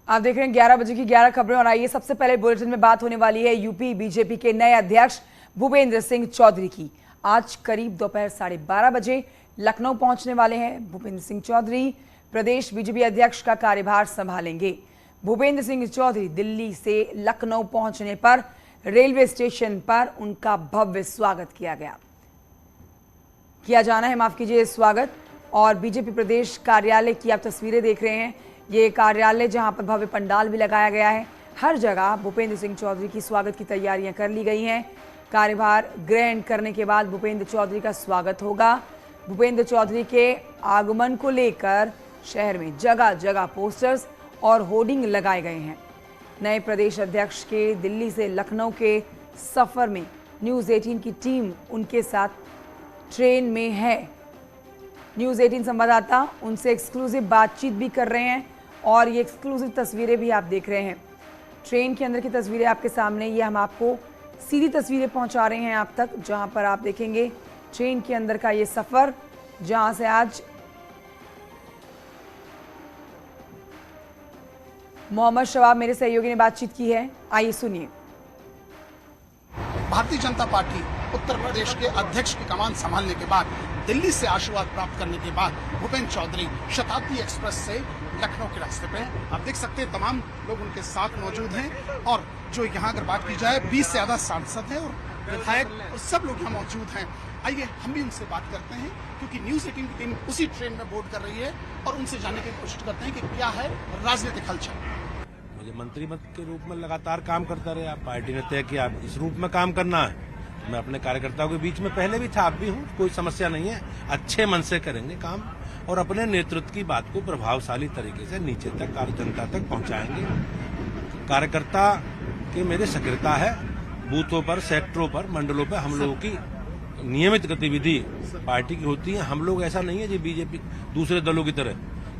आप देख रहे हैं 11 बजे की 11 खबरें और आइए सबसे पहले बुलेटिन में बात होने वाली है यूपी बीजेपी के नए अध्यक्ष भूपेंद्र सिंह चौधरी की। आज करीब दोपहर 12:30 बजे लखनऊ पहुंचने वाले हैं भूपेंद्र सिंह चौधरी। प्रदेश बीजेपी अध्यक्ष का कार्यभार संभालेंगे। भूपेंद्र सिंह चौधरी दिल्ली से लखनऊ पहुंचने पर रेलवे स्टेशन पर उनका भव्य स्वागत किया जाना है, माफ कीजिए, स्वागत। और बीजेपी प्रदेश कार्यालय की आप तस्वीरें देख रहे हैं। ये कार्यालय जहां पर भव्य पंडाल भी लगाया गया है। हर जगह भूपेंद्र सिंह चौधरी की स्वागत की तैयारियां कर ली गई हैं। कार्यभार ग्रहण करने के बाद भूपेंद्र चौधरी का स्वागत होगा। भूपेंद्र चौधरी के आगमन को लेकर शहर में जगह जगह पोस्टर्स और होर्डिंग लगाए गए हैं। नए प्रदेश अध्यक्ष के दिल्ली से लखनऊ के सफर में न्यूज़ 18 की टीम उनके साथ ट्रेन में है। न्यूज़ 18 संवाददाता उनसे एक्सक्लूसिव बातचीत भी कर रहे हैं और ये एक्सक्लूसिव तस्वीरें भी आप देख रहे हैं। ट्रेन के अंदर की तस्वीरें आपके सामने, ये हम आपको सीधी तस्वीरें पहुंचा रहे हैं आप तक, जहां पर आप देखेंगे ट्रेन के अंदर का ये सफर, जहां से आज मोहम्मद शवाब मेरे सहयोगी ने बातचीत की है। आइए सुनिए। भारतीय जनता पार्टी उत्तर प्रदेश के अध्यक्ष की कमान संभालने के बाद दिल्ली से आशीर्वाद प्राप्त करने के बाद भूपेंद्र चौधरी शताब्दी एक्सप्रेस से लखनऊ के रास्ते पे हैं। आप देख सकते हैं तमाम लोग उनके साथ मौजूद हैं और जो यहाँ अगर बात की जाए 20 से ज्यादा सांसद हैं और विधायक और सब लोग यहाँ मौजूद हैं। आइए हम भी उनसे बात करते हैं क्योंकि न्यूज़ 18 की टीम उसी ट्रेन में बोर्ड कर रही है और उनसे जानने की कोशिश करते हैं कि क्या है राजनीतिक हलचल। मुझे मंत्री के रूप में लगातार काम करता रहे। पार्टी ने तय किया इस रूप में काम करना है। मैं अपने कार्यकर्ताओं के बीच में पहले भी था, अब भी हूँ, कोई समस्या नहीं है। अच्छे मन से करेंगे काम और अपने नेतृत्व की बात को प्रभावशाली तरीके से नीचे तक जनता तक पहुंचाएंगे। कार्यकर्ता के मेरे सक्रियता है। बूथों पर, सेक्टरों पर, मंडलों पर हम लोगों की नियमित गतिविधि पार्टी की होती है। हम लोग ऐसा नहीं है जी बीजेपी दूसरे दलों की तरह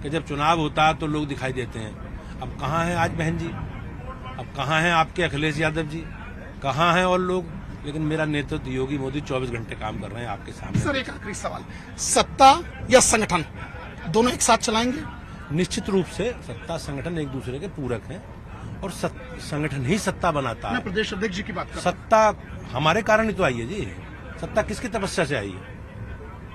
कि जब चुनाव होता है तो लोग दिखाई देते हैं। अब कहाँ हैं आज बहन जी, अब कहाँ हैं आपके अखिलेश यादव जी, कहाँ हैं और लोग? लेकिन मेरा नेतृत्व योगी मोदी 24 घंटे काम कर रहे हैं आपके सामने। सर एक आखिरी सवाल, सत्ता या संगठन दोनों एक साथ चलाएंगे? निश्चित रूप से सत्ता संगठन एक दूसरे के पूरक हैं और संगठन ही सत्ता बनाता है। प्रदेश अध्यक्ष जी की बात कर, सत्ता हमारे कारण ही तो आई है जी। सत्ता किसकी तपस्या से आई है?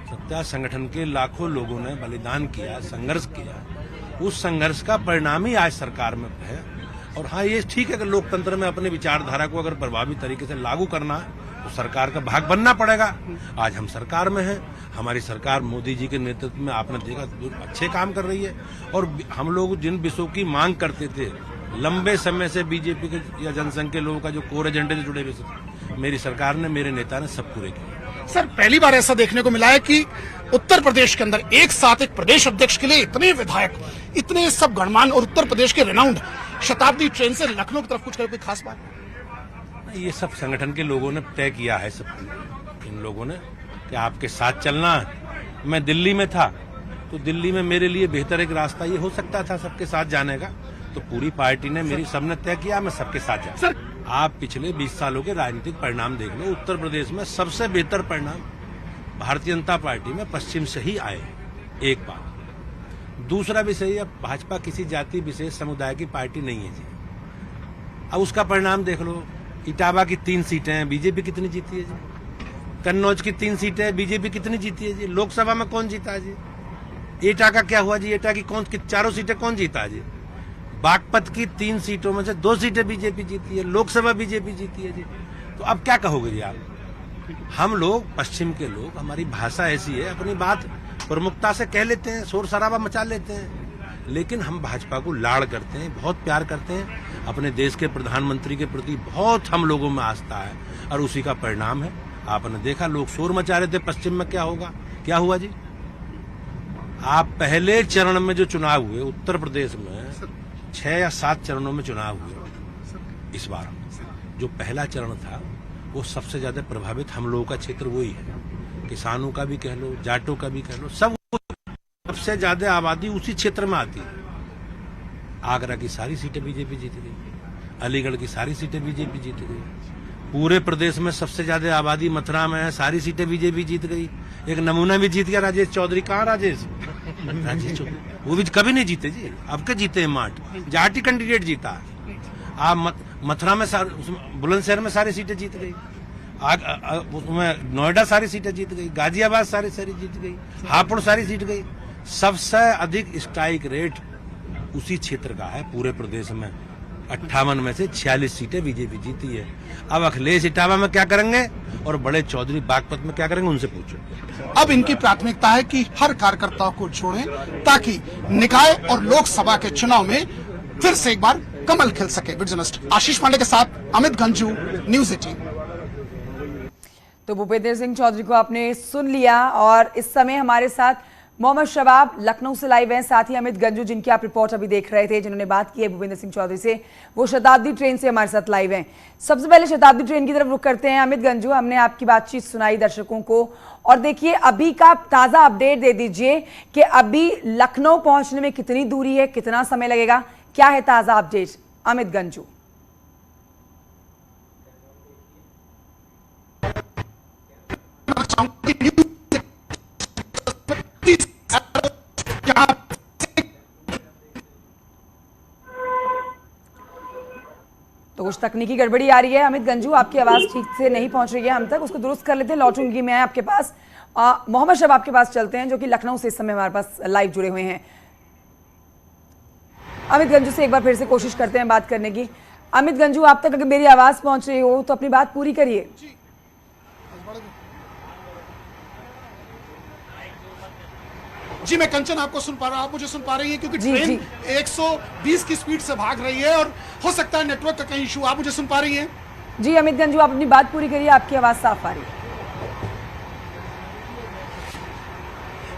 सत्ता संगठन के लाखों लोगों ने बलिदान किया, संघर्ष किया। उस संघर्ष का परिणाम ही आज सरकार में है। और हाँ, ये ठीक है कि लोकतंत्र में अपने विचारधारा को अगर प्रभावी तरीके से लागू करना है तो सरकार का भाग बनना पड़ेगा। आज हम सरकार में हैं। हमारी सरकार मोदी जी के नेतृत्व में आपने देखा अच्छे काम कर रही है। और हम लोग जिन विषयों की मांग करते थे लंबे समय से बीजेपी के या जनसंघ के लोगों का जो कोर एजेंडे से जुड़े हुए, मेरी सरकार ने, मेरे नेता ने सब पूरे किए। सर पहली बार ऐसा देखने को मिला है कि उत्तर प्रदेश के अंदर एक साथ एक प्रदेश अध्यक्ष के लिए इतने विधायक, इतने सब गणमान्य और उत्तर प्रदेश के रिनाउंड शताब्दी ट्रेन से लखनऊ की तरफ कुछ कोई खास बात? ये सब संगठन के लोगों ने तय किया है, सब इन लोगों ने कि आपके साथ चलना है। मैं दिल्ली में था तो दिल्ली में मेरे लिए बेहतर एक रास्ता ये हो सकता था सबके साथ जाने का, तो पूरी पार्टी ने मेरी सबने तय किया मैं सबके साथ जाऊं। सर आप पिछले 20 सालों के राजनीतिक परिणाम देख लो। उत्तर प्रदेश में सबसे बेहतर परिणाम भारतीय जनता पार्टी में पश्चिम से ही आए। एक बात। दूसरा विषय, है भाजपा किसी जाति विशेष समुदाय की पार्टी नहीं है जी। अब उसका परिणाम देख लो। इटावा की 3 सीटें हैं, बीजेपी कितनी जीती है जी? कन्नौज की 3 सीटें, बीजेपी कितनी जीती है जी? लोकसभा में कौन जीता है जी? एटा का क्या हुआ जी? एटा की चारों सीटें कौन जीता है जी? बागपत की 3 सीटों में से 2 सीटें बीजेपी जीती है, लोकसभा बीजेपी जीती है जी। तो अब क्या कहोगे जी आप? हम लोग पश्चिम के लोग, हमारी भाषा ऐसी है, अपनी बात प्रमुखता से कह लेते हैं, शोर शराबा मचा लेते हैं, लेकिन हम भाजपा को लाड़ करते हैं, बहुत प्यार करते हैं। अपने देश के प्रधानमंत्री के प्रति बहुत हम लोगों में आस्था है और उसी का परिणाम है। आपने देखा लोग शोर मचा रहे थे पश्चिम में, क्या होगा, क्या हुआ जी? आप पहले चरण में जो चुनाव हुए उत्तर प्रदेश में 6 या 7 चरणों में चुनाव हुए। इस बार जो पहला चरण था वो सबसे ज्यादा प्रभावित हम लोगों का क्षेत्र वही है। किसानों का भी कह लो, जाटों का भी कह लो, सबसे ज्यादा आबादी उसी क्षेत्र में आती है। आगरा की सारी सीटें बीजेपी जीत गई, अलीगढ़ की सारी सीटें बीजेपी जीत गई। पूरे प्रदेश में सबसे ज्यादा आबादी मथुरा में है, सारी सीटें बीजेपी जीत गई। एक नमूना भी जीत गया राजेश चौधरी। कहाँ राजेश? राजेश चौधरी वो भी कभी नहीं जीते जी, अब के जीते हैं मार्ट, जाटी कैंडिडेट जीता। आप मथुरा में बुलंदशहर में सारी सीटें जीत गई, उसमें नोएडा सारी सीटें जीत गई, गाजियाबाद सारी जीत गई, हापुड़ सारी जीत गई। सबसे अधिक स्ट्राइक रेट उसी क्षेत्र का है पूरे प्रदेश में। 58 में से 46 सीटें बीजेपी जीती है। अब अखिलेश इटावा में क्या करेंगे और बड़े चौधरी बागपत में क्या करेंगे, उनसे पूछो। अब इनकी प्राथमिकता है कि हर कार्यकर्ता को छोड़ें ताकि निकाय और लोकसभा के चुनाव में फिर से एक बार कमल खिल सके। जर्नलिस्ट आशीष पांडे के साथ अमित गंजू, न्यूज़ 18। तो भूपेंद्र सिंह चौधरी को आपने सुन लिया और इस समय हमारे साथ मोहम्मद शबाब लखनऊ से लाइव हैं, साथ ही अमित गंजू जिनकी आप रिपोर्ट अभी देख रहे थे, जिन्होंने बात की है भूपेंद्र सिंह चौधरी से, वो शताब्दी ट्रेन से हमारे साथ लाइव हैं। सबसे पहले शताब्दी ट्रेन की तरफ रुख करते हैं। अमित गंजू, हमने आपकी बातचीत सुनाई दर्शकों को और देखिए अभी का ताजा अपडेट दे दीजिए कि अभी लखनऊ पहुंचने में कितनी दूरी है, कितना समय लगेगा, क्या है ताजा अपडेट अमित गंजू? तो कुछ तकनीकी गड़बड़ी आ रही है अमित गंजू, आपकी आवाज ठीक से नहीं पहुंच रही है हम तक, उसको दुरुस्त कर लेते हैं। लौटूंगी मैं आपके पास। मोहम्मद शबाब के पास चलते हैं जो कि लखनऊ से इस समय हमारे पास लाइव जुड़े हुए हैं। अमित गंजू से एक बार फिर से कोशिश करते हैं बात करने की। अमित गंजू, आप तक अगर मेरी आवाज पहुंच रही हो तो अपनी बात पूरी करिए। जी मैं कंचन आपको सुन पा रहा हूं, आप मुझे सुन पा रही हैं क्योंकि ट्रेन 120 की स्पीड से भाग रही है और हो सकता है नेटवर्क का कहीं इशू। आप मुझे सुन पा रही हैं? जी अमित गंजू, आप अपनी बात पूरी करिए, आपकी आवाज साफ आ रही है।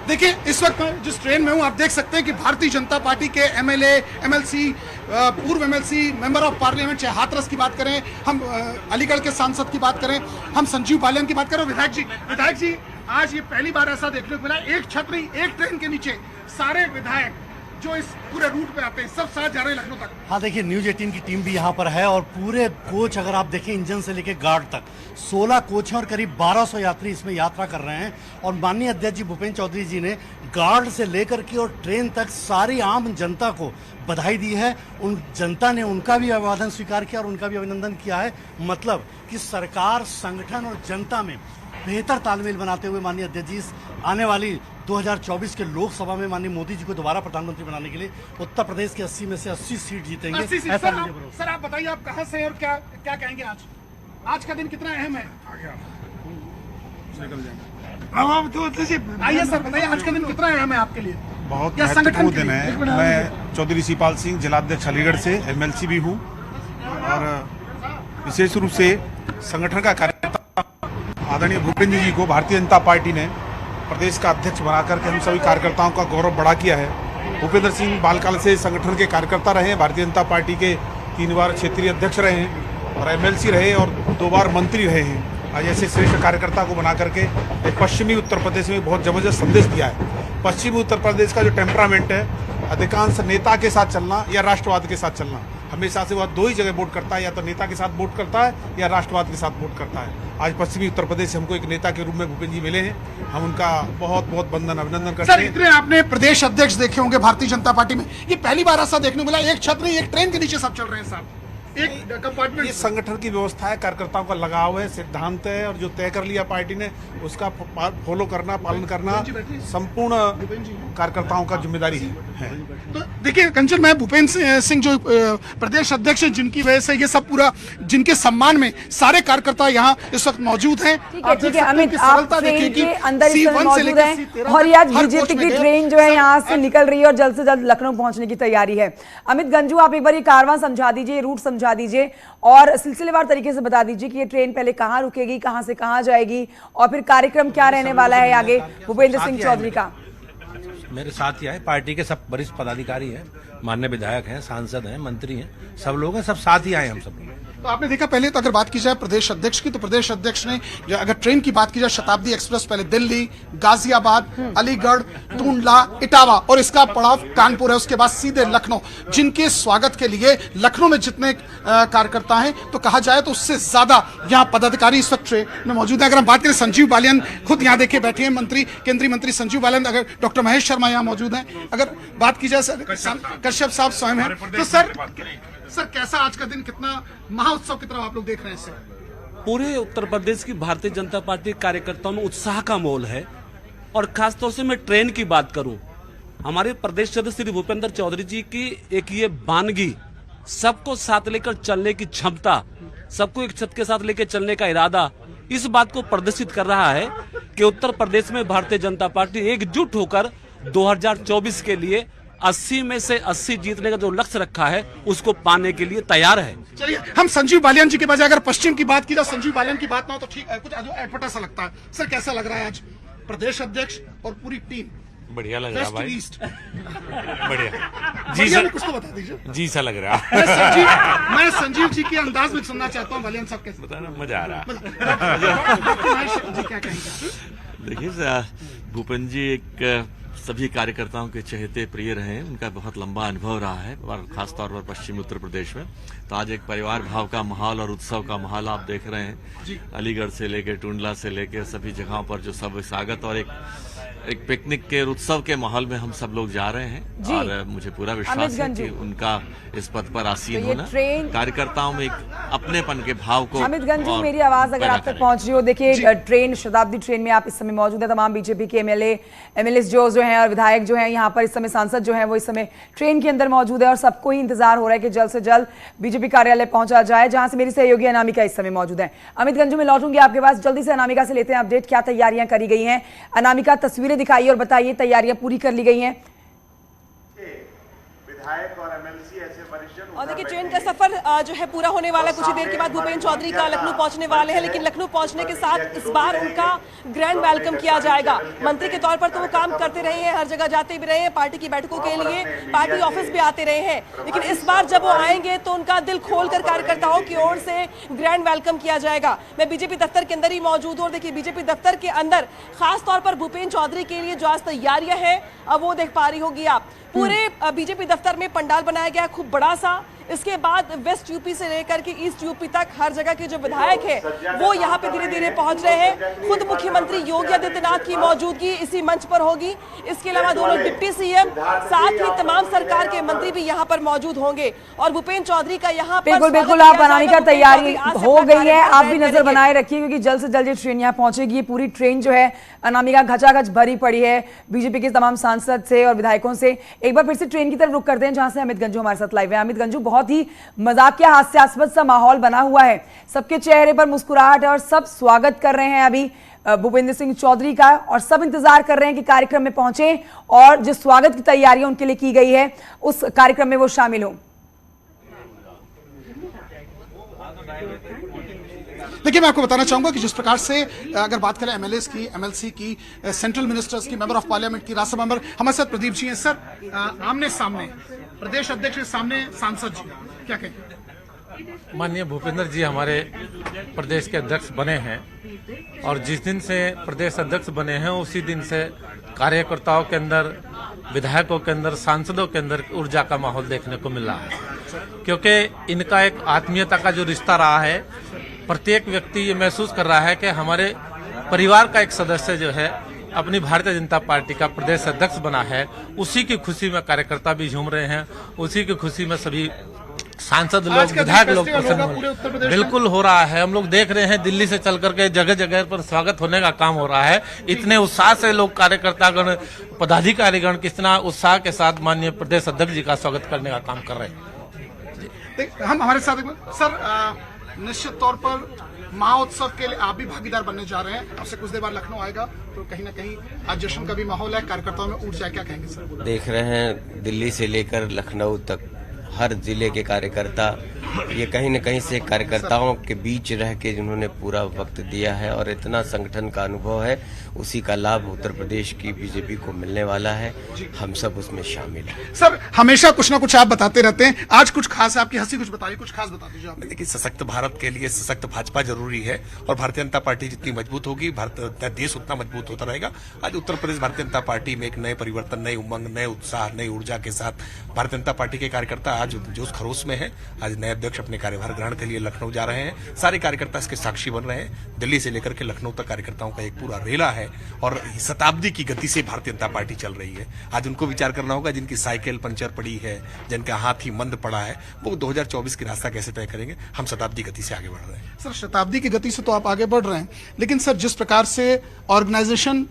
देखिए इस वक्त मैं जिस ट्रेन में हूं आप देख सकते हैं कि भारतीय जनता पार्टी के एमएलए, एमएलसी, पूर्व एमएलसी, मेंबर ऑफ पार्लियामेंट, चाहे हाथरस की बात करें, हम अलीगढ़ के सांसद की बात करें, हम संजीव बालियान की बात करें, विधायक जी आज ये पहली बार ऐसा देखने को मिला, एक छतरी एक ट्रेन के नीचे सारे विधायक जो इस पूरे रूट पे आते हैं सब साथ जा रहे हैं लखनऊ तक। हाँ देखिए, न्यूज़ 18 की टीम भी यहाँ पर है और पूरे कोच अगर आप देखें इंजन से लेकर गार्ड तक 16 कोच हैं और करीब 1200 यात्री इसमें यात्रा कर रहे हैं। और माननीय अध्यक्ष जी भूपेंद्र चौधरी जी ने गार्ड से लेकर के और ट्रेन तक सारी आम जनता को बधाई दी है। उन जनता ने उनका भी अभिवादन स्वीकार किया और उनका भी अभिनंदन किया है। मतलब कि सरकार, संगठन और जनता में बेहतर तालमेल बनाते हुए माननीय अध्यक्ष जी आने वाली 2024 के लोकसभा में माननीय मोदी जी को दोबारा प्रधानमंत्री बनाने के लिए उत्तर प्रदेश के 80 में से 80 सीट जीतेंगे। 80 सीट। सर आप बताइए आप कहां से और क्या कहेंगे आज का दिन कितना अहम है? आइए सर बताइए आज का दिन कितना अहम है आपके लिए? बहुत महत्वपूर्ण दिन है। मैं चौधरी शिवपाल सिंह, जिलाध्यक्ष अलीगढ़ से, एमएलसी भी हूँ और विशेष रूप से संगठन का कार्यकर्ता आदरणीय भूपेंद्र जी को भारतीय जनता पार्टी ने प्रदेश का अध्यक्ष बनाकर के हम सभी कार्यकर्ताओं का गौरव बढ़ा किया है। भूपेंद्र सिंह बालकाल से संगठन के कार्यकर्ता रहे हैं, भारतीय जनता पार्टी के 3 बार क्षेत्रीय अध्यक्ष रहे हैं और एमएलसी रहे और 2 बार मंत्री रहे हैं। आज ऐसे श्रेष्ठ कार्यकर्ता को बना करके पश्चिमी उत्तर प्रदेश में बहुत जबरदस्त संदेश दिया है। पश्चिमी उत्तर प्रदेश का जो टेम्परामेंट है, अधिकांश नेता के साथ चलना या राष्ट्रवाद के साथ चलना, हमेशा से वह 2 ही जगह वोट करता है, या तो नेता के साथ वोट करता है या राष्ट्रवाद के साथ वोट करता है। आज पश्चिमी उत्तर प्रदेश से हमको एक नेता के रूप में भूपेंद्र जी मिले हैं, हम उनका बहुत बहुत अभिनंदन करते हैं। इतने आपने प्रदेश अध्यक्ष देखे होंगे भारतीय जनता पार्टी में, ये पहली बार ऐसा देखने को मिला, एक छतरी एक ट्रेन के नीचे सब चल रहे हैं साहब, एक कंपार्टमेंट। ये संगठन की व्यवस्था है, कार्यकर्ताओं का लगाव है, सिद्धांत है और जो तय कर लिया पार्टी ने उसका फॉलो करना, पालन करना संपूर्ण कार्यकर्ताओं का जिम्मेदारी है। तो देखिए कंचन, मैं भूपेंद्र सिंह जो प्रदेश अध्यक्ष हैं, जिनकी वजह से ये सब पूरा, जिनके सम्मान में सारे कार्यकर्ता यहाँ इस वक्त मौजूद हैं। ठीक है अमित, आप ट्रेन के अंदर इस समय मौजूद हैं और आज बीजेपी की ट्रेन जो है यहाँ से निकल रही है और जल्द से जल्द लखनऊ पहुंचने की तैयारी है। अमित गंजू, आप एक बार ये कारवां समझा दीजिए, रूट समझा दीजिए और सिलसिलेवार तरीके से बता दीजिए कि ये ट्रेन पहले कहाँ रुकेगी, कहाँ से कहाँ जाएगी और फिर कार्यक्रम क्या रहने वाला है आगे भूपेंद्र सिंह चौधरी का। मेरे साथ ही आए, पार्टी के सब वरिष्ठ पदाधिकारी हैं, माननीय विधायक हैं, सांसद हैं, मंत्री हैं, सब लोग हैं, सब साथ ही आए हम सब लोग। तो आपने देखा पहले तो अगर बात की जाए प्रदेश अध्यक्ष की, तो प्रदेश अध्यक्ष ने अगर ट्रेन की बात की जाए शताब्दी एक्सप्रेस पहले दिल्ली, गाजियाबाद, अलीगढ़, टूंडला, इटावा और इसका पड़ाव कानपुर है, उसके बाद सीधे लखनऊ। जिनके स्वागत के लिए लखनऊ में जितने कार्यकर्ता हैं तो कहा जाए तो उससे ज्यादा यहाँ पदाधिकारी इस वक्त ट्रेन में मौजूद है। अगर हम बात करें संजीव बालियान खुद यहाँ देखे बैठे हैं, मंत्री, केंद्रीय मंत्री संजीव बालियान, अगर डॉक्टर महेश शर्मा यहाँ मौजूद हैं, अगर बात की जाए कश्यप साहब स्वयं है, तो सर कैसा आज का दिन, कितना महाउत्सव की तरफ आप लोग देख रहे हैं सर? पूरे उत्तर प्रदेश की भारतीय जनता पार्टी कार्यकर्ताओं में उत्साह का माहौल है। और खासतौर से मैं ट्रेन की बात करूं, हमारे प्रदेश सदस्य श्री भूपेंद्र चौधरी जी की एक ये वानगी, सबको साथ लेकर चलने की क्षमता, सबको एक छत के साथ लेकर चलने का इरादा, इस बात को प्रदर्शित कर रहा है कि उत्तर प्रदेश में भारतीय जनता पार्टी एकजुट होकर 2024 के लिए 80 में से 80 जीतने का जो लक्ष्य रखा है उसको पाने के लिए तैयार है। चलिए हम संजीव बालियान जी के बजाय अगर पश्चिम की बात की जाए, संजीव बालियान की बात ना हो तो ठीक है, कुछ अटपटा सा लगता है। सर कैसा लग रहा है आज प्रदेश अध्यक्ष और पूरी टीम? बढ़िया लग रहा है भाई, ईस्ट बढ़िया जी सर, कुछ तो बता दीजिए। जी सा लग रहा है। मैं संजीव जी के अंदाज में सुनना चाहता हूँ, बालियान साहब कैसे बताना, मजा आ रहा है। जी क्या कहेंगे? देखिए भूपेंद्र जी एक सभी कार्यकर्ताओं के चहेते प्रिय रहे हैं, उनका बहुत लंबा अनुभव रहा है और खासतौर पर पश्चिमी उत्तर प्रदेश में। तो आज एक परिवार भाव का माहौल और उत्सव का माहौल आप देख रहे हैं। अलीगढ़ से लेकर टूंडला से लेकर सभी जगहों पर जो सब स्वागत और एक पिकनिक के उत्सव के माहौल में हम सब लोग जा रहे हैं। और मुझे पूरा विश्वास है कि उनका इस पद पर आसीन तो होना कार्यकर्ताओं में एक अपनेपन के भाव को। अमितगंज जी, मेरी आवाज अगर आप तक पहुंच रही हो, देखिए ट्रेन, शताब्दी ट्रेन में आप इस समय मौजूद है। तमाम बीजेपी के एमएलए जो हैं और विधायक जो हैं यहाँ पर इस समय, सांसद जो हैं वो इस समय ट्रेन के अंदर मौजूद है और सबको ही इंतजार हो रहा है कि जल्द से जल्द बीजेपी कार्यालय पहुंचा जाए, जहां से मेरी सहयोगी अनामिका इस समय मौजूद है। अमितगंज में लौटूंगी आपके पास, जल्दी से अनामिका से लेते हैं अपडेट, क्या तैयारियां करी गई हैं। अनामिका, तस्वीरें दिखाइए और बताइए तैयारियां पूरी कर ली गई हैं? विधायक और एमएलसी ऐसे वरिष्ठ। और देखिए ट्रेन का सफर जो है पूरा होने वाला, कुछ ही देर के बाद भूपेंद्र चौधरी का लखनऊ पहुंचने वाले हैं। लेकिन लखनऊ पहुंचने के साथ इस बार उनका ग्रैंड वेलकम किया जाएगा। मंत्री के तौर पर तो वो काम करते रहे हैं, हर जगह जाते भी रहे हैं, पार्टी की बैठकों के लिए पार्टी ऑफिस भी आते रहे हैं। लेकिन इस बार जब वो आएंगे तो उनका दिल खोलकर कार्यकर्ताओं की ओर से ग्रैंड वेलकम किया जाएगा। मैं बीजेपी दफ्तर के अंदर ही मौजूद हूँ और देखिए बीजेपी दफ्तर के अंदर खास तौर पर भूपेंद्र चौधरी के लिए जो आज तैयारियां हैं अब वो देख पा रही होगी आप। पूरे बीजेपी दफ्तर में पंडाल बनाया गया खूब बड़ा सा। इसके बाद वेस्ट यूपी से लेकर के ईस्ट यूपी तक हर जगह के जो विधायक हैं वो यहाँ पे धीरे धीरे पहुंच रहे हैं। खुद मुख्यमंत्री योगी आदित्यनाथ की मौजूदगी इसी मंच पर होगी। इसके अलावा दोनों डिप्टी सीएम, साथ ही तमाम सरकार के मंत्री भी यहाँ पर मौजूद होंगे और भूपेंद्र चौधरी का यहाँ पर बिल्कुल आप अनामिका तैयारी हो गई है, आप भी नजर बनाए रखिए क्योंकि जल्द से जल्द ये ट्रेन यहाँ पहुंचेगी। पूरी ट्रेन जो है अनामिका घचाघच भरी पड़ी है बीजेपी के तमाम सांसद से और विधायकों से। एक बार फिर से ट्रेन की तरफ रुख करते हैं जहां से अमित गंजू हमारे साथ लाइव है। अमित गंजू, बहुत ही मजाकिया हास्यास्पद सा माहौल बना हुआ है, सबके चेहरे पर मुस्कुराहट है और सब स्वागत कर रहे हैं अभी भूपेंद्र सिंह चौधरी का और सब इंतजार कर रहे हैं कि कार्यक्रम में पहुंचे और जो स्वागत की तैयारियां उनके लिए की गई है उस कार्यक्रम में वो शामिल हों। देखिए मैं आपको बताना चाहूंगा कि जिस प्रकार से अगर बात करें एमएलएस की, एमएलसी की, सेंट्रल मिनिस्टर्स की, मेंबर ऑफ पार्लियामेंट की, राज्यसभा मेंबर, हमारे साथ प्रदीप जी हैं। सर आमने सामने प्रदेश अध्यक्ष के सामने सांसद जी, क्या कहेंगे? माननीय भूपेंद्र जी हमारे प्रदेश के अध्यक्ष बने हैं और जिस दिन से प्रदेश अध्यक्ष बने हैं उसी दिन से कार्यकर्ताओं के अंदर, विधायकों के अंदर, सांसदों के अंदर ऊर्जा का माहौल देखने को मिल रहा है क्योंकि इनका एक आत्मीयता का जो रिश्ता रहा है। प्रत्येक व्यक्ति ये महसूस कर रहा है कि हमारे परिवार का एक सदस्य जो है अपनी भारतीय जनता पार्टी का प्रदेश अध्यक्ष बना है। उसी की खुशी में कार्यकर्ता भी झूम रहे हैं, उसी की खुशी में सभी सांसद लोग, विधायक लोग प्रसन्न बिल्कुल हो रहा है। हम लोग देख रहे हैं दिल्ली से चल करके जगह जगह पर स्वागत होने का काम हो रहा है। इतने उत्साह से लोग कार्यकर्तागण, पदाधिकारीगण कितना उत्साह के साथ माननीय प्रदेश अध्यक्ष जी का स्वागत करने का काम कर रहे हैं। हम हमारे साथ सर निश्चित तौर पर महोत्सव के लिए आप भी भागीदार बनने जा रहे हैं। आपसे कुछ देर बाद लखनऊ आएगा तो कहीं ना कहीं आज जश्न का भी माहौल है, कार्यकर्ताओं में ऊर्जा, क्या कहेंगे सर? देख रहे हैं दिल्ली से लेकर लखनऊ तक हर जिले के कार्यकर्ता ये कहीं न कहीं से कार्यकर्ताओं के बीच रह के जिन्होंने पूरा वक्त दिया है और इतना संगठन का अनुभव है, उसी का लाभ उत्तर प्रदेश की बीजेपी को मिलने वाला है। हम सब उसमें शामिल हैं। सर, हमेशा कुछ ना कुछ आप बताते रहते हैं, आज कुछ खास है, आपकी हंसी कुछ बताइए, कुछ खास बता दीजिए आप। देखिए, सशक्त भारत के लिए सशक्त भाजपा जरूरी है और भारतीय जनता पार्टी जितनी मजबूत होगी, देश उतना मजबूत होता रहेगा। आज उत्तर प्रदेश भारतीय जनता पार्टी में एक नए परिवर्तन, नए उमंग, नए उत्साह, नई ऊर्जा के साथ भारतीय जनता पार्टी के कार्यकर्ता आज जोश खरोश में है। आज नए अध्यक्ष अपने कार्यभार ग्रहण के लिए लखनऊ जा रहे हैं। सारे कार्यकर्ता इसके साक्षी बन रहे हैं। दिल्ली से लेकर के लखनऊ तक कार्यकर्ताओं का एक पूरा रेला है और शताब्दी की गति से भारतीय जनता पार्टी चल रही है। आज उनको विचार करना होगा, जिनकी साइकिल पंचर पड़ी है, जिनका हाथ ही मंद पड़ा है, वो 2024 की रास्ता कैसे तय करेंगे। हम शताब्दी गति से आगे बढ़ रहे हैं। सर, शताब्दी की गति से तो आप आगे बढ़ रहे हैं, लेकिन सर जिस प्रकार से ऑर्गेनाइजेशन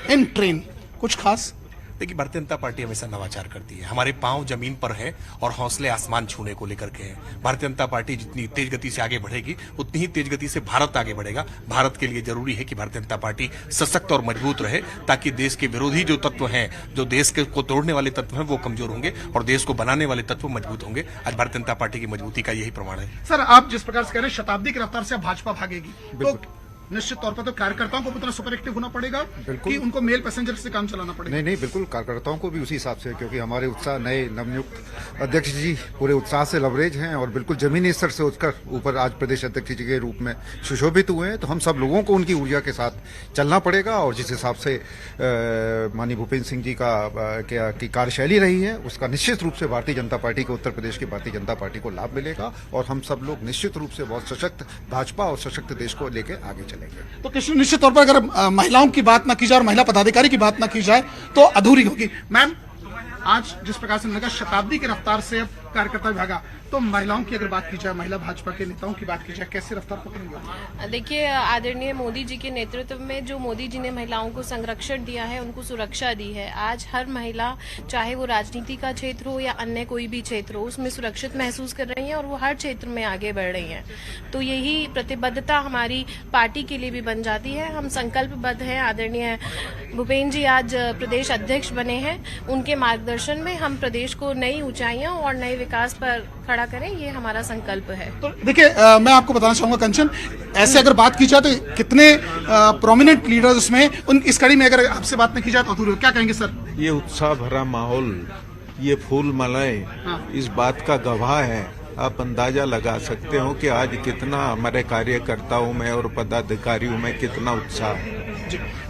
इन ट्रेन, कुछ खास? देखिए, भारतीय जनता पार्टी हमेशा नवाचार करती है। हमारे पांव जमीन पर हैं और हौसले आसमान छूने को लेकर के हैं। भारतीय जनता पार्टी जितनी तेज गति से आगे बढ़ेगी, उतनी ही तेज गति से भारत आगे बढ़ेगा। भारत के लिए जरूरी है कि भारतीय जनता पार्टी सशक्त और मजबूत रहे, ताकि देश के विरोधी जो तत्व हैं, जो देश को तोड़ने वाले तत्व हैं, वो कमजोर होंगे और देश को बनाने वाले तत्व मजबूत होंगे। आज भारतीय जनता पार्टी की मजबूती का यही प्रमाण है। सर, आप जिस प्रकार से कह रहे हैं शताब्दी की रफ्तार से अब भाजपा भागेगी, तो निश्चित तौर पर तो कार्यकर्ताओं को उतना सुपर एक्टिव होना पड़ेगा कि उनको मेल पैसेंजर से काम चलाना पड़ेगा। नहीं, बिल्कुल कार्यकर्ताओं को भी उसी हिसाब से, क्योंकि हमारे उत्साह नए नवनियुक्त अध्यक्ष जी पूरे उत्साह से लवरेज हैं और बिल्कुल जमीनी स्तर से उठकर ऊपर आज प्रदेश अध्यक्ष जी के रूप में सुशोभित हुए हैं। तो हम सब लोगों को उनकी ऊर्जा के साथ चलना पड़ेगा और जिस हिसाब से माननीय भूपेंद्र सिंह जी की कार्यशैली रही है, उसका निश्चित रूप से भारतीय जनता पार्टी को, उत्तर प्रदेश की भारतीय जनता पार्टी को लाभ मिलेगा और हम सब लोग निश्चित रूप से बहुत सशक्त भाजपा और सशक्त देश को लेकर आगे चलेंगे। तो कृष्ण, निश्चित तौर पर अगर महिलाओं की बात ना की जाए और महिला पदाधिकारी की बात ना की जाए तो अधूरी होगी। मैम, आज जिस प्रकार से लगा शताब्दी की रफ्तार से अब कार्यकर्ता भागा, तो महिलाओं की अगर बात की जाए, महिला भाजपा के नेताओं की बात की जाए, कैसे रफ्तार पकड़ेंगे? देखिए, आदरणीय मोदी जी के नेतृत्व में जो मोदी जी ने महिलाओं को संरक्षण दिया है, उनको सुरक्षा दी है। आज हर महिला, चाहे वो राजनीति का क्षेत्र हो या अन्य कोई भी क्षेत्र हो, उसमें सुरक्षित महसूस कर रही हैं और वो हर क्षेत्र में आगे बढ़ रही हैं। तो यही प्रतिबद्धता हमारी पार्टी के लिए भी बन जाती है। हम संकल्पबद्ध हैं। आदरणीय भूपेंद्र जी आज प्रदेश अध्यक्ष बने हैं, उनके मार्गदर्शन में हम प्रदेश को नई ऊंचाइयां और नए विकास पर खड़ा करें, ये हमारा संकल्प है। तो देखिए, मैं आपको बताना चाहूंगा कंचन, ऐसे अगर बात की जाए तो कितने प्रोमिनेंट लीडर्स उसमें, इस कड़ी में अगर आपसे बात नहीं की जाए तो अधूरी, क्या कहेंगे सर? ये उत्साह भरा माहौल, ये फूल मालाएं इस बात का गवाह है। आप अंदाजा लगा सकते हो कि आज कितना हमारे कार्यकर्ताओं में और पदाधिकारियों में कितना उत्साह है।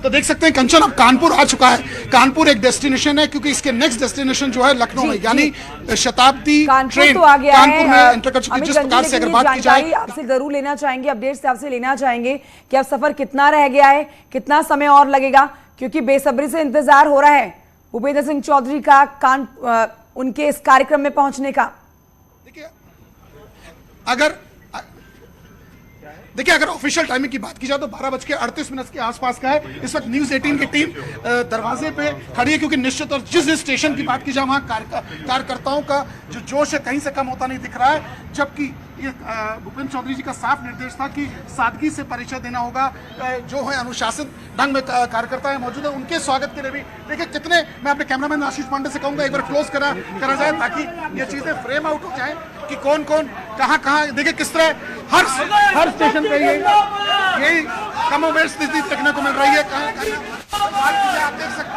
तो देख सकते हैं कंचन, अब कानपुर आ चुका है। कानपुर एक डेस्टिनेशन है, क्योंकि इसके नेक्स्ट डेस्टिनेशन जो है लखनऊ में, यानी शताब्दी ट्रेन तो आ गया कानपुर में है। एंटर कर चुकी है। जिस प्रकार से अगर बात की जाए, आपसे जरूर लेना चाहेंगे, अपडेट से आपसे लेना चाहेंगे कि अब सफर कितना रह गया है, कितना समय और लगेगा, क्योंकि बेसब्री से इंतजार हो रहा है भूपेंद्र सिंह चौधरी का उनके इस कार्यक्रम में पहुंचने का। देखिए, अगर ऑफिशियल टाइमिंग की बात की जाए तो 12:38 के आसपास का है। इस वक्त न्यूज 18 की टीम दरवाजे पे खड़ी है, क्योंकि निश्चित और जिस स्टेशन की बात की जाए वहां कार्यकर्ताओं का जो जोश है कहीं से कम होता नहीं दिख रहा है। जबकि ये भूपेंद्र चौधरी जी का साफ निर्देश था कि सादगी से परिचय देना होगा। जो है अनुशासित ढंग में कार्यकर्ता मौजूद है, उनके स्वागत के लिए भी देखिए कितने, मैं अपने कैमरामैन आशीष पांडे से कहूंगा एक बार क्लोज करा जाए, ताकि ये चीजें फ्रेम आउट हो जाए कि कौन कौन कहां देखिए किस तरह हर स्टेशन पे यही कमोबेश स्थिति देखने को मिल रही है। आप देख सकते हैं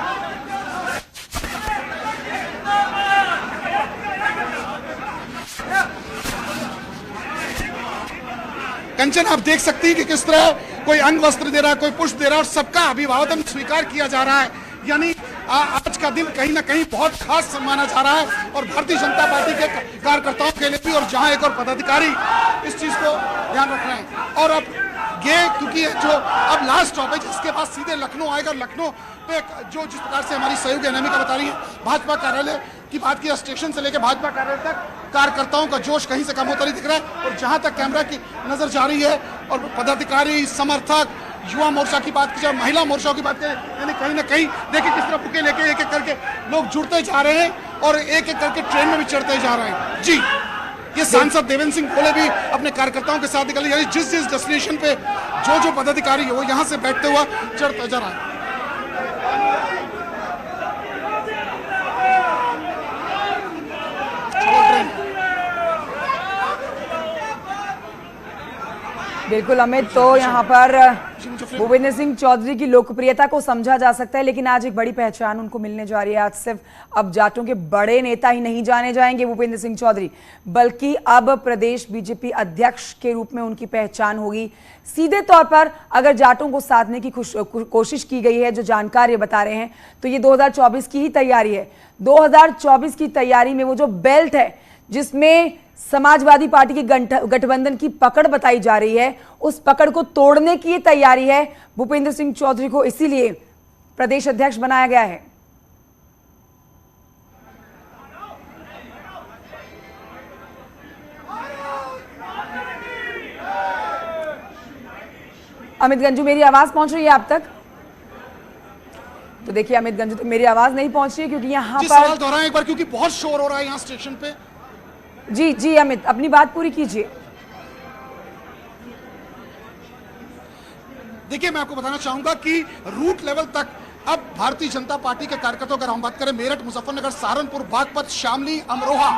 कंचन, आप देख सकती हैं कि किस तरह कोई अंग वस्त्र दे रहा है, कोई पुष्प दे रहा है और सबका अभिवादन स्वीकार किया जा रहा है। यानी आज का दिन कहीं ना कहीं बहुत खास माना जा रहा है और भारतीय जनता पार्टी के कार्यकर्ताओं के लिए भी, और जहां एक और पदाधिकारी इस चीज को ध्यान रख रहे हैं। और अब ये क्योंकि जो अब लास्ट स्टॉप है, जिसके बाद सीधे लखनऊ आएगा, लखनऊ पे जो जिस प्रकार से हमारी सहयोगी अनामिका बता रही है, भाजपा कार्यालय की बात की, स्टेशन से लेकर भाजपा कार्यालय तक कार्यकर्ताओं का जोश कहीं से कम होता नहीं दिख रहा है। और जहां तक कैमरा की नजर जा रही है और पदाधिकारी, समर्थक, युवा मोर्चा की बात की जाए, महिला मोर्चा की बात करें, यानी कहीं ना कहीं देखिए किस तरह बुके लेके एक एक करके लोग जुड़ते जा रहे हैं और एक एक करके ट्रेन में भी चढ़ते जा रहे हैं। जी, ये सांसद देवेंद्र सिंह भोले भी अपने कार्यकर्ताओं के साथ निकले, यानी जिस डेस्टिनेशन पे जो पदाधिकारी है वो यहाँ से बैठते हुआ चढ़ता जा रहा है। बिल्कुल अमित, तो यहाँ पर भूपेंद्र सिंह चौधरी की लोकप्रियता को समझा जा सकता है, लेकिन आज एक बड़ी पहचान उनको मिलने जा रही है। आज सिर्फ अब जाटों के बड़े नेता ही नहीं जाने जाएंगे भूपेंद्र सिंह चौधरी, बल्कि अब प्रदेश बीजेपी अध्यक्ष के रूप में उनकी पहचान होगी। सीधे तौर पर अगर जाटों को साधने की कोशिश की गई है, जो जानकार ये बता रहे हैं, तो ये 2024 की ही तैयारी है। 2024 की तैयारी में वो जो बेल्ट है जिसमें समाजवादी पार्टी के गठबंधन की पकड़ बताई जा रही है, उस पकड़ को तोड़ने की तैयारी है। भूपेंद्र सिंह चौधरी को इसीलिए प्रदेश अध्यक्ष बनाया गया है। अमित गंजू, मेरी आवाज पहुंच रही है आप तक? तो देखिए अमित गंजू, तो मेरी आवाज नहीं पहुंच रही है क्योंकि यहाँ पर सवाल दोहराएं एक बार, क्योंकि बहुत शोर हो रहा है यहाँ स्टेशन पे। जी जी अमित, अपनी बात पूरी कीजिए। देखिए, मैं आपको बताना चाहूंगा कि रूट लेवल तक अब भारतीय जनता पार्टी के कार्यकर्ताओं, अगर हम बात करें मेरठ, मुजफ्फरनगर, सहारनपुर, बागपत, शामली, अमरोहा,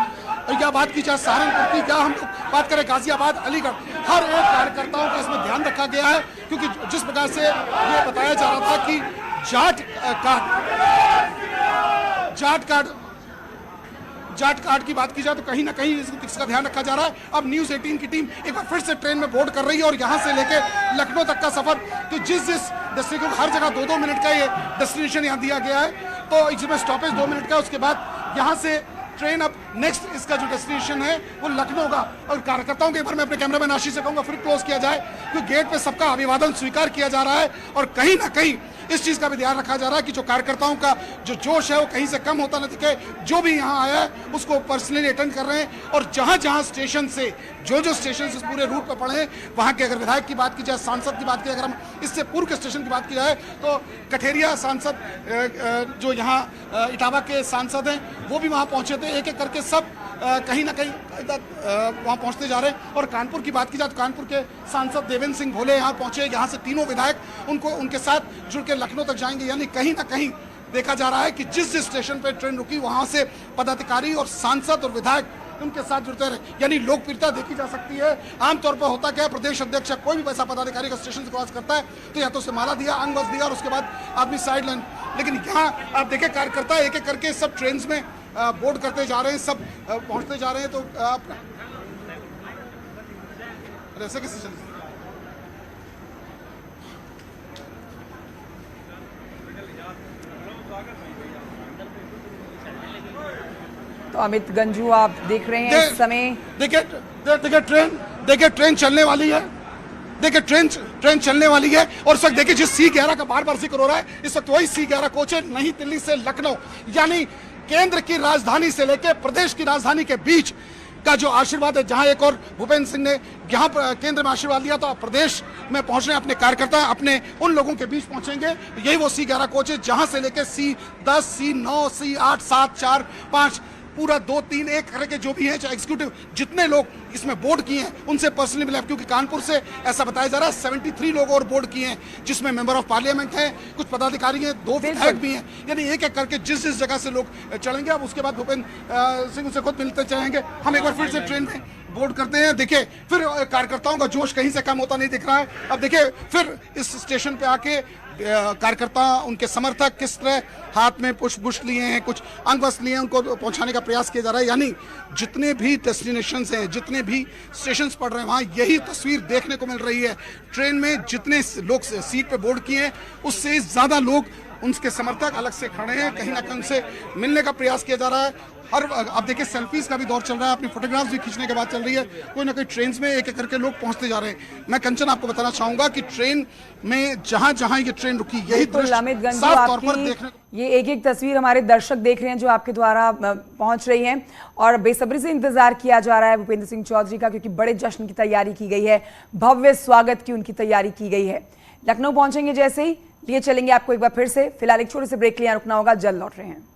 और या बात की जाए सहारनपुर की, क्या हम बात करें गाजियाबाद, अलीगढ़, हर एक कार्यकर्ताओं का इसमें ध्यान रखा गया है। क्योंकि जिस प्रकार से ये बताया जा रहा था कि जाट कार्ड की बात की जाए तो कहीं ना कहीं इसका ध्यान रखा जा रहा है। अब न्यूज़ 18 की टीम एक बार फिर से ट्रेन में बोर्ड कर रही है और यहां से लेके लखनऊ तक का सफर, तो जिस डेस्टिनेशन, हर जगह 2-2 मिनट का ये डेस्टिनेशन यहाँ दिया गया है, तो इसमें स्टॉपेज 2 मिनट का, उसके बाद यहाँ से ट्रेन अब नेक्स्ट इसका जो डेस्टिनेशन है वो लखनऊ का। और कार्यकर्ताओं के बारे में अपने कैमरामैन आशीष से कहूंगा फिर क्लोज किया जाए, क्योंकि गेट पे सबका अभिवादन स्वीकार किया जा रहा है और कहीं ना कहीं इस चीज का भी ध्यान रखा जा रहा है कि जो कार्यकर्ताओं का जो जोश है वो कहीं से कम होता न दिखे। जो भी यहाँ आया है उसको पर्सनली अटेंड कर रहे हैं और जहां जहां स्टेशन से जो स्टेशन इस पूरे रूट पर पड़े, वहां के अगर विधायक की बात की जाए, सांसद की बात की, अगर हम इससे पूर्व के स्टेशन की बात की जाए तो कठेरिया सांसद जो यहाँ इटावा के सांसद हैं वो भी वहां पहुंचे थे। एक एक करके सब कहीं ना कहीं वहां पहुंचते जा रहे हैं। और कानपुर की बात की जाए तो कानपुर के सांसद देवेंद्र सिंह भोले यहाँ पहुंचे, यहाँ से तीनों विधायक उनके साथ जुड़ के लखनऊ तक जाएंगे। यानी कहीं ना कहीं देखा जा रहा है कि जिस स्टेशन पे ट्रेन रुकी वहां से पदाधिकारी और सांसद और विधायक उनके साथ जुड़ते रहे, यानी लोकप्रियता देखी जा सकती है। आमतौर पर होता क्या है, प्रदेश अध्यक्ष कोई भी वैसा पदाधिकारी का स्टेशन से क्रॉस करता है तो या तो उसे माला दिया, अंग वस्त्र दिया और उसके बाद आदमी साइड लाइन। लेकिन यहाँ आप देखें कार्यकर्ता एक एक करके सब ट्रेन में बोर्ड करते जा रहे हैं, सब पहुंचते जा रहे हैं। तो आप ऐसे कैसे चल सकते? तो अमित गंजू, आप देख रहे हैं इस समय, देखिए ट्रेन चलने वाली है, देखिए ट्रेन चलने वाली है। और इस वक्त देखिए जिस C11 का बार बार जिक्र हो रहा है, इस वक्त वही C11 कोच है, नई दिल्ली से लखनऊ, यानी केंद्र की राजधानी से लेकर प्रदेश की राजधानी के बीच का जो आशीर्वाद है। जहां एक और भूपेंद्र सिंह ने यहाँ पर केंद्र में आशीर्वाद लिया, तो प्रदेश में पहुंच रहे हैं अपने कार्यकर्ता, अपने उन लोगों के बीच पहुंचेंगे। यही वो C11 कोच है जहां से लेकर C10, C9, C8, 7, 4, 5 पूरा 2, 3 एक करके जो भी है, चाहे एग्जीक्यूटिव जितने लोग इसमें बोर्ड किए हैं उनसे पर्सनली मिला। क्योंकि कानपुर से ऐसा बताया जा रहा है 73 लोग और बोर्ड किए हैं, जिसमें मेंबर ऑफ पार्लियामेंट हैं, कुछ पदाधिकारी हैं, 2 विधायक भी हैं। यानी एक एक करके जिस जगह से लोग चलेंगे, अब उसके बाद भूपेंद्र सिंह से खुद मिलते चाहेंगे। हम एक बार फिर से ट्रेन में बोर्ड करते हैं। देखिए फिर कार्यकर्ताओं का जोश कहीं से कम होता नहीं दिख रहा है। अब देखिए फिर इस स्टेशन पे आके कार्यकर्ता, उनके समर्थक किस तरह हाथ में पुष्प लिए हैं, कुछ अंग वस्त्र लिए हैं, उनको पहुंचाने का प्रयास किया जा रहा है। यानी जितने भी डेस्टिनेशंस हैं, जितने भी स्टेशंस पड़ रहे हैं, वहां यही तस्वीर देखने को मिल रही है। ट्रेन में जितने लोग सीट पे बोर्ड किए हैं उससे ज्यादा लोग, उनके समर्थक अलग से खड़े हैं, कहीं ना कहीं उनसे मिलने का प्रयास किया जा रहा है। हर अब देखिए सेल्फीज का भी दौर चल रहा है, अपनी फोटोग्राफ्स भी खींचने की बात चल रही है। कोई ना कोई ट्रेन में एक एक करके लोग पहुंचते जा रहे हैं। मैं कंचन आपको बताना चाहूंगा कि ट्रेन में जहां जहां ये ट्रेन रुकी, यही दृश्य साफ तौर पर देखने को, ये एक एक तस्वीर हमारे दर्शक देख रहे हैं जो आपके द्वारा पहुंच रही हैं और बेसब्री से इंतजार किया जा रहा है भूपेंद्र सिंह चौधरी का, क्योंकि बड़े जश्न की तैयारी की गई है, भव्य स्वागत की उनकी तैयारी की गई है। लखनऊ पहुंचेंगे जैसे ही लिए चलेंगे आपको एक बार फिर से। फिलहाल एक छोटे से ब्रेक लिया रुकना होगा, जल्द लौट रहे हैं।